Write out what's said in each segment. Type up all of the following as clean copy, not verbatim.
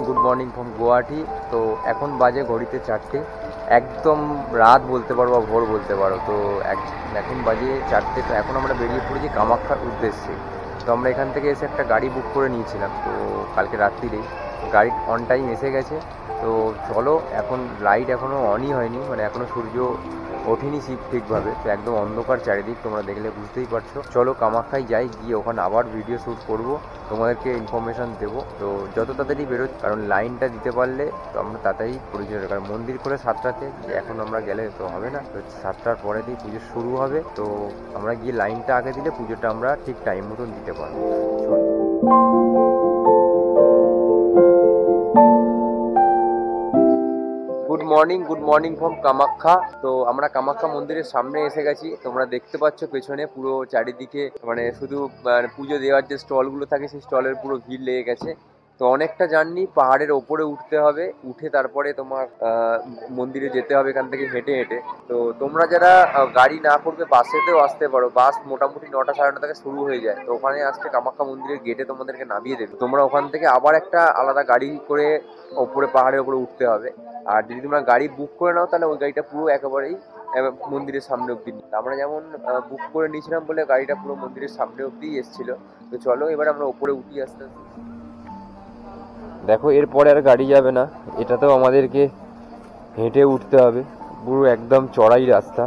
Good morning from Guwahati. তো এখন বাজে ঘড়িতে 4টে, একদম রাত বলতে পারো বা ভোর বলতে পারো। তো এখন বাজে 4টে। তো এখন আমরা বেরিয়ে পড়েছি কামাখ্যার উদ্দেশ্যে। তো আমরা এখান থেকে এসে একটা গাড়ি বুক করে নিয়েছিলাম, তো কালকে রাত্রিরেই গাড়ি অন টাইম এসে গেছে। তো চলো, এখন লাইট এখনও অনই হয়নি, মানে এখনও সূর্য ওঠেনি ঠিকভাবে। তো একদম অন্ধকার চারিদিক, তোমরা দেখলে বুঝতেই পারছো। চলো কামাখ্যায় যাই, গিয়ে ওখানে আবার ভিডিও শ্যুট করবো, তোমাদেরকে ইনফরমেশান দেবো। তো যত তাড়াতাড়ি বেরোচ্ছি, কারণ লাইনটা দিতে পারলে তো আমরা তাড়াতাড়ি পরিচয় হবে। কারণ মন্দির করে 7টাতে, এখন আমরা গেলে তো হবে না। তো 7টার পরে দিয়ে পুজো শুরু হবে। তো আমরা গিয়ে লাইনটা আগে দিলে পুজোটা আমরা ঠিক টাইম মতন দিতে পারবো। Good morning from Kamakhya. তো আমরা কামাখ্যা মন্দিরের সামনে এসে গেছি। তোমরা দেখতে পাচ্ছ পেছনে পুরো চারিদিকে, মানে শুধু পুজো দেওয়ার যে স্টলগুলো থাকে সেই স্টলের পুরো ভিড় লেগে গেছে। তো অনেকটা জার্নি, পাহাড়ের ওপরে উঠতে হবে, উঠে তারপরে তোমার মন্দিরে যেতে হবে এখান থেকে হেঁটে হেঁটে। তো তোমরা যারা গাড়ি না করবে, বাসেতেও আসতে পারো। বাস মোটামুটি 9টা সাড়ে 9 থেকে শুরু হয়ে যায়। তো ওখানে আসতে কামাখ্যা মন্দিরের গেটে তোমাদেরকে নামিয়ে দেবে। তোমরা ওখান থেকে আবার একটা আলাদা গাড়ি করে ওপরে পাহাড়ের ওপরে উঠতে হবে। আর যদি তোমরা গাড়ি বুক করে নাও, তাহলে ওই গাড়িটা পুরো একেবারেই মন্দিরের সামনে অব্দি। আমরা যেমন বুক করে নিয়েছিলাম বলে গাড়িটা পুরো মন্দিরের সামনে অব্দি এসেছিল। তো চলো এবার আমরা ওপরে উঠি আস্তে আস্তে। দেখো, এরপরে আর গাড়ি যাবে না, এটাতেও আমাদেরকে হেঁটে উঠতে হবে। পুরো একদম চড়াই রাস্তা।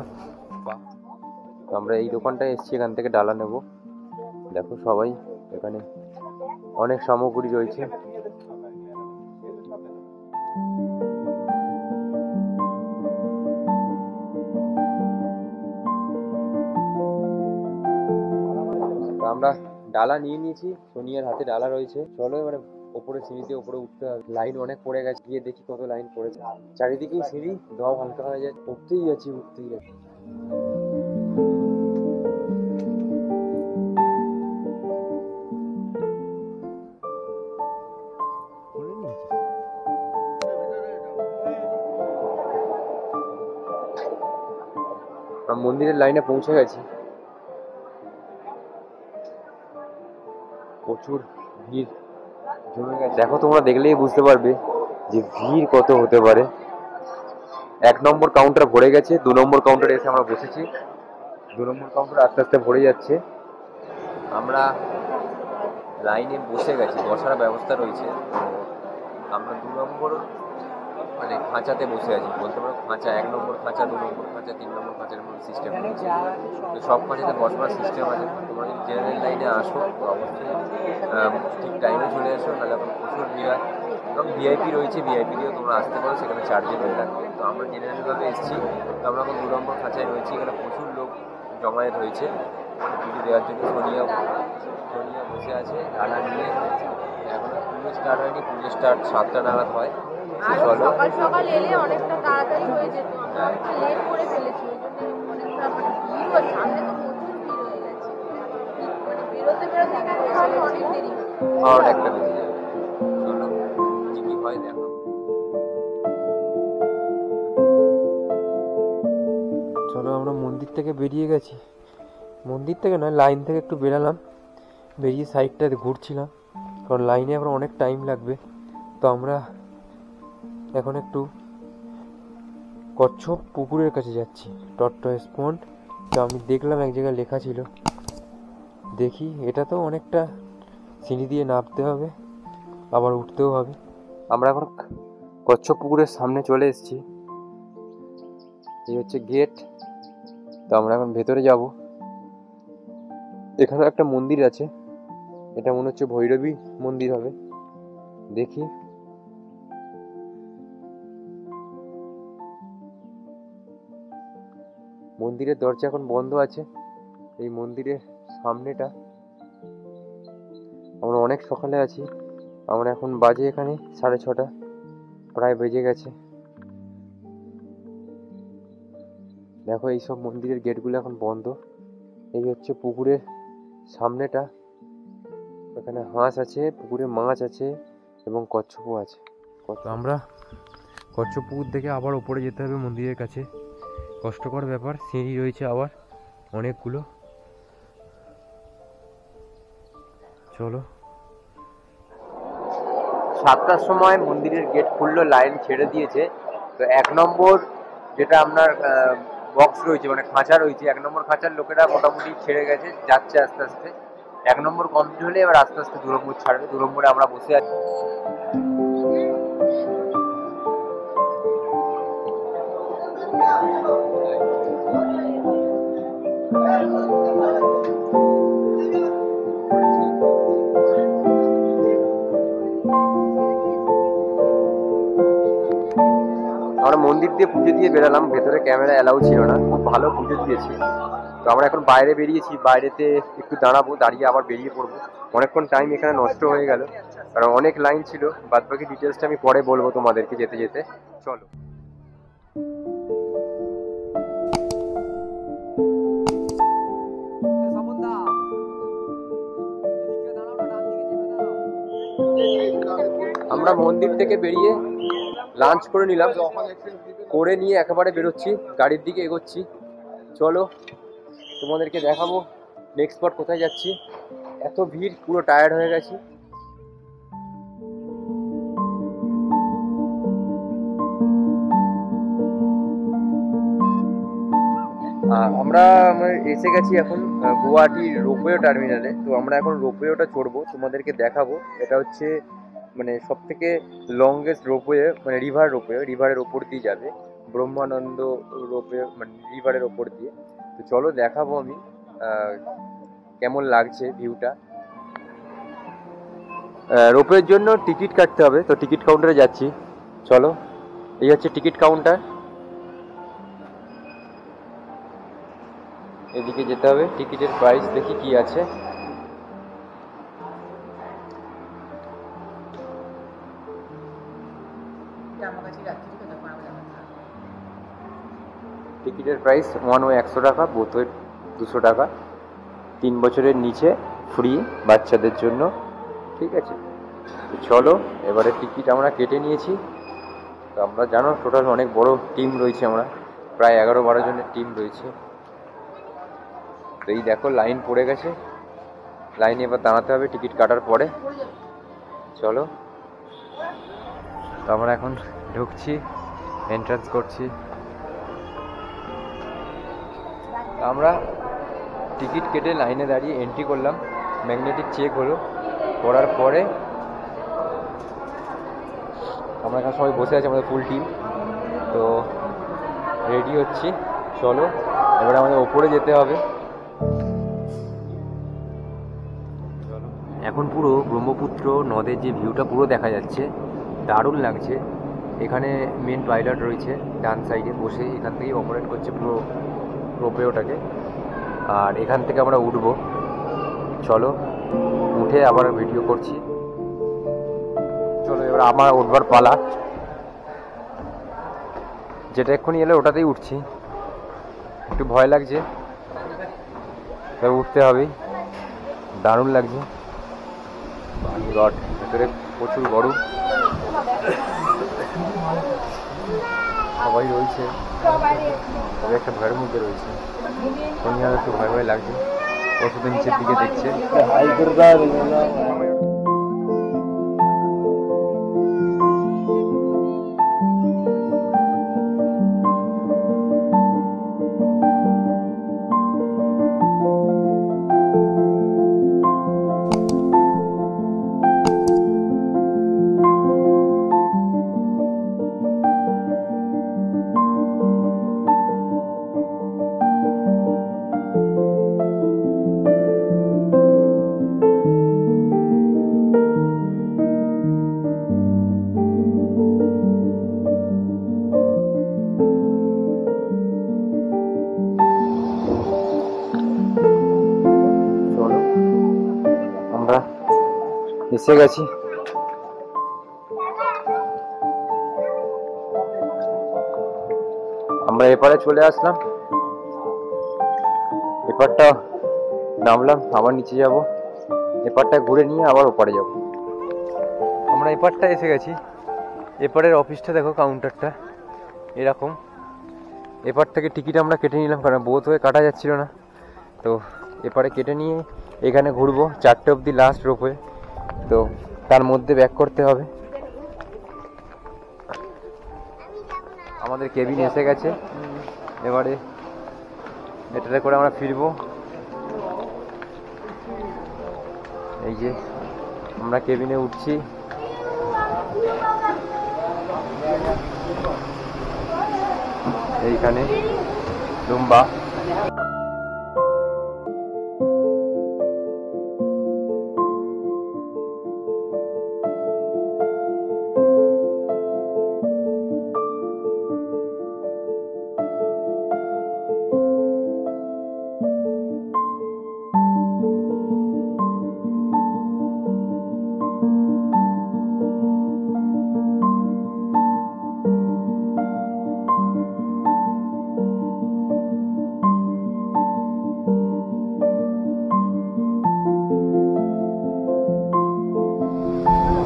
আমরা এই দোকানটায় এসেছি, এখান থেকে ডালা নেব। দেখো সবাই, এখানে অনেক সামগ্রী রয়েছে। আমরা ডালা নিয়ে নিয়েছি, সোনিয়ার হাতে ডালা রয়েছে। চলো এবারে ওপরে সিঁড়িতে ওপরে উঠতে হবে। লাইন অনেক পড়ে গেছে, গিয়ে দেখি কত লাইন পড়েছে। চারিদিকেই সিঁড়ি, ধোয়া হালকা হয়ে যায়। উঠতেই যাচ্ছি। মন্দিরের লাইনে পৌঁছে গেছি। প্রচুর ভিড় জমে গেছে। দেখো, তোমরা দেখলেই বুঝতে পারবে যে ভিড় কত হতে পারে। 1 নম্বর কাউন্টার ভরে গেছে, 2 নম্বর কাউন্টারে এসে আমরা বসেছি। 2 নম্বর কাউন্টার আস্তে আস্তে ভরে যাচ্ছে। আমরা লাইনে বসে গেছি, বসার ব্যবস্থা রয়েছে। আমরা 2 নম্বর মানে খাঁচাতে বসে আছি বলতে পারো। খাঁচা 1 নম্বর খাঁচা, 2 নম্বর খাঁচা, 3 নম্বর খাঁচার মধ্যে সিস্টেম রয়েছে। তো সব খাঁচাতে বসবার সিস্টেম আছে। তোমরা যদি জেনারেল লাইনে আসো তো অবশ্যই ঠিক টাইমে চলে আসো, নাহলে এখন প্রচুর ভিড় হয়। এবং ভিআইপি রয়েছে, ভিআইপি দিয়েও তোমরা আসতে পারো, সেখানে চার্জেবল লাগবে। তো আমরা জেনারেলভাবে এসেছি। তো আমরা এখন 2 নম্বর খাঁচায় রয়েছি। এখানে প্রচুর লোক জমায়েত হয়েছে পুজো দেওয়ার জন্য। সোনিয়া বসে আছে ডালা নিয়ে। এখনো পুজো স্টার্ট হয়নি, পুজো স্টার্ট 7টা নাগাদ হয়। সকাল সকাল এলে অনেকটা তাড়াতাড়ি হয়ে যেত, আমরা লেট করে ফেলেছি। ওই জন্য অনেকটা ভিড় হয়, সামনে তো প্রচুর ভিড় হয়ে গেছে। মানে বেরোতে অনেক দেরি একটা বেজে যাবে। চলো কি হয় দেখো। চলো, আমরা মন্দির থেকে বেরিয়ে গেছি। মন্দির থেকে নয়, লাইন থেকে একটু বেরালাম, বেরিয়ে সাইডটাতে ঘুরছিলাম, কারণ লাইনে আবার অনেক টাইম লাগবে। তো আমরা এখন একটু কচ্ছপ পুকুরের কাছে যাচ্ছি, টর্টয়েস পন্ড। তো আমি দেখলাম এক জায়গায় লেখা ছিল, দেখি। এটা তো অনেকটা সিঁড়ি দিয়ে নামতে হবে, আবার উঠতেও হবে। আমরা এখন কচ্ছপ পুকুরের সামনে চলে এসেছি। এই হচ্ছে গেট। তো আমরা এখন ভেতরে যাব। এখানে একটা মন্দির আছে, এটা মনে হচ্ছে ভৈরবী মন্দির হবে। দেখি। মন্দিরের দরজা এখন বন্ধ আছে। এই মন্দিরের সামনেটা, আমরা অনেক সকালে আছি। আমরা এখন বাজে এখানে 6:30, প্রায় বেজে গেছে। দেখো, এইসব মন্দিরের গেটগুলো এখন বন্ধ। এই হচ্ছে পুকুরের সামনেটা। এখানে হাঁস আছে, পুকুরে মাছ আছে এবং কচ্ছপও আছে। আমরা কচ্ছপ পুকুর থেকে আবার ওপরে যেতে হবে মন্দিরের কাছে। কষ্টকর ব্যাপার, সিঁড়ি রয়েছে আবার অনেকগুলো। চলো। 7টার সময় মন্দিরের গেট খুললো, লাইন ছেড়ে দিয়েছে। তো 1 নম্বর যেটা আপনার বক্স রয়েছে মানে খাঁচা রয়েছে, 1 নম্বর খাঁচার লোকেরা মোটামুটি ছেড়ে গেছে, যাচ্ছে আস্তে আস্তে। 1 নম্বর কমপ্লিট হলে এবার আস্তে আস্তে 2 নম্বর ছাড়বে। 2 নম্বরে আমরা বসে আছি। আমরা মন্দির দিয়ে পুজো দিয়ে বেরালাম, ভেতরে ক্যামেরা অ্যালাউ ছিল না। খুব ভালো পুজো দিয়েছি। তো আমরা এখন বাইরে বেরিয়েছি, বাইরেতে একটু দাঁড়াবো, দাঁড়িয়ে আবার বেরিয়ে পড়বো। অনেকক্ষণ টাইম এখানে নষ্ট হয়ে গেল, কারণ অনেক লাইন ছিল। বাদ বাকি ডিটেলসটা আমি পরে বলবো তোমাদেরকে যেতে যেতে। চলো। আমরা মন্দির থেকে বেরিয়ে লাঞ্চ করে নিলাম, করে নিয়ে একেবারে বেরোচ্ছি, গাড়ির দিকে এগোচ্ছি। চলো তোমাদেরকে দেখাবো নেক্সট স্পট কোথায় যাচ্ছি। এত ভিড়, পুরো টায়ার্ড হয়ে গেছি। আমরা এসে গেছি এখন গুয়াহাটি রোপওয়ে টার্মিনালে। তো আমরা এখন রোপওয়েটা চড়বো, তোমাদেরকে দেখাবো। এটা হচ্ছে মানে সব থেকে লংগেস্ট রোপওয়ে, মানে রিভারের ওপর দিয়ে যাবে, ব্রহ্মানন্দ রোপওয়ে, মানে রিভারের ওপর দিয়ে। তো চলো দেখাবো আমি কেমন লাগছে ভিউটা। রোপওয়ের জন্য টিকিট কাটতে হবে, তো টিকিট কাউন্টারে যাচ্ছি। চলো, এই হচ্ছে টিকিট কাউন্টার, এদিকে যেতে হবে। টিকিটের প্রাইস দেখি কি আছে। টিকিটের প্রাইস ওয়ান ওয়ে 100 টাকা, বোথ ওয়ে 200 টাকা। 3 বছরের নিচে ফ্রি বাচ্চাদের জন্য, ঠিক আছে। চলো, এবারে টিকিট আমরা কেটে নিয়েছি। তো আমরা জানো টোটাল অনেক বড় টিম রয়েছে, আমরা প্রায় 11-12 জনের টিম রয়েছে। তো এই দেখো লাইন পড়ে গেছে, লাইনে এবার দাঁড়াতে হবে টিকিট কাটার পরে। চলো, তো আমরা এখন ঢুকছি, এন্ট্রান্স করছি। আমরা টিকিট কেটে লাইনে দাঁড়িয়ে এন্ট্রি করলাম, ম্যাগনেটিক চেক হলো, করার পরে আমরা এখানে সবাই বসে আছি, আমাদের ফুল টিম। তো রেডি হচ্ছি, চলো এবারে আমাদের ওপরে যেতে হবে। এখন পুরো ব্রহ্মপুত্র নদের যে ভিউটা পুরো দেখা যাচ্ছে, দারুণ লাগছে। এখানে মেন পাইলট রয়েছে ডান সাইডে বসে, এখান থেকেই অপারেট করছে পুরো রোপওয়েটাকে। আর এখান থেকে আমরা উঠবো, চলো উঠে আবার ভিডিও করছি। চলো এবার আমার উঠবার পালা, যেটা এক্ষুনি এলো ওটাতেই উঠছি। একটু ভয় লাগছে, তবে উঠতে হবেই, দারুণ লাগছে। রড ভেতরে প্রচুর গরম, সবাই রয়েছে, সবাই একটা ভয়ের মধ্যে রয়েছে। সোনিয়ার একটু ভয় ভয় লাগছে, ও শুধু নিচের দিকে দেখছে। এসে গেছি। আমরা এপারে চলে আসলাম, এপারটা নামলাম, আবার নিচে যাব, এপারটা ঘুরে নিয়ে আবার ওপারে যাব। আমরা এপারটা এসে গেছি। এপারের অফিসটা দেখো, কাউন্টারটা এরকম। এপার থেকে টিকিট আমরা কেটে নিলাম, কারণ বোথ হয়ে কাটা যাচ্ছিল না। তো এপারে কেটে নিয়ে এখানে ঘুরবো, 4টে অবধি লাস্ট রোপওয়ে। তো তার মধ্যে ব্যাক করতে হবে। আমাদের কেবিন এসে গেছে, এবারে এটাতে করে আমরা ফিরবো। এই যে আমরা কেবিনে উঠছি, এইখানে লুম্বা।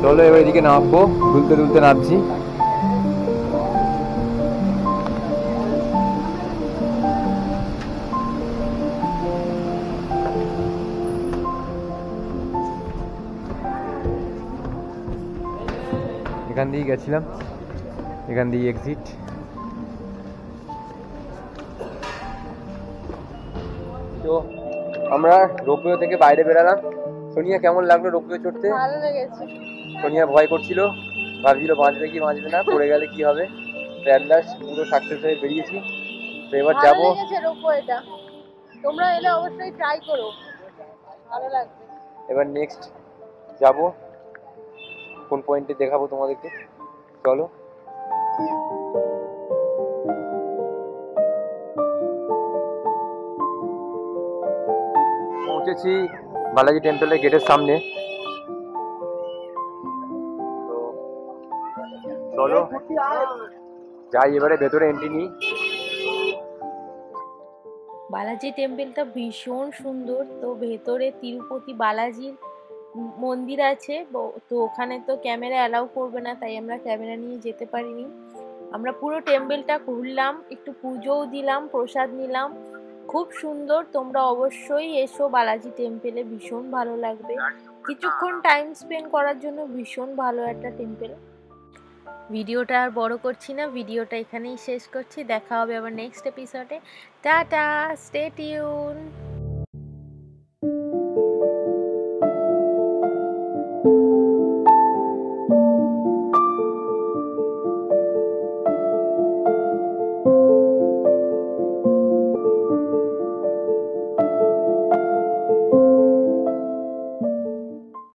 চলো এবার এদিকে নামবো, দুলতে দুলতে নামছি। এখান দিয়ে গেছিলাম, এখান দিয়ে এক্সিট। তো আমরা রোপওয়ে থেকে বাইরে বেরালাম। সোনিয়া কেমন লাগলো রোপওয়ে চড়তে? ভালো লেগেছে। সোনিয়া ভয় করছিল, ভাবছিল বাঁচবে কি বাঁচবে না, পড়ে গেলে কি হবে। প্যারালাস পুরো সাকসেস হয়ে বেরিয়েছি। তো এবার ভালো যাবো, লেগেছে রোপওয়েটা, তোমরা এলে অবশ্যই ট্রাই করো, ভালো লাগবে। এবার নেক্সট যাব, কোন পয়েন্টে দেখাবো তোমাদেরকে, চলো। পৌঁছেছি বালাজি টেম্পলের গেটের সামনে। তো চলো যাই, এবারে ভেতরে এন্ট্রি নিই। বালাজি টেম্পলটা ভীষণ সুন্দর। তো ভেতরে তিরুপতি বালাজির মন্দির আছে, তো ওখানে তো ক্যামেরা অ্যালাউ করবে না, তাই আমরা ক্যামেরা নিয়ে যেতে পারিনি। আমরা পুরো টেম্পলটা ঘুরলাম, একটু পুজোও দিলাম, প্রসাদ নিলাম, খুব সুন্দর। তোমরা অবশ্যই এসো বালাজি টেম্পলে, ভীষণ ভালো লাগবে। কিছুক্ষণ টাইম স্পেন্ড করার জন্য ভীষণ ভালো একটা টেম্পল। ভিডিওটা আর বড় করছি না, ভিডিওটা এখানেই শেষ করছি। দেখা হবে আবার নেক্সট এপিসোডে। Tata, stay tune.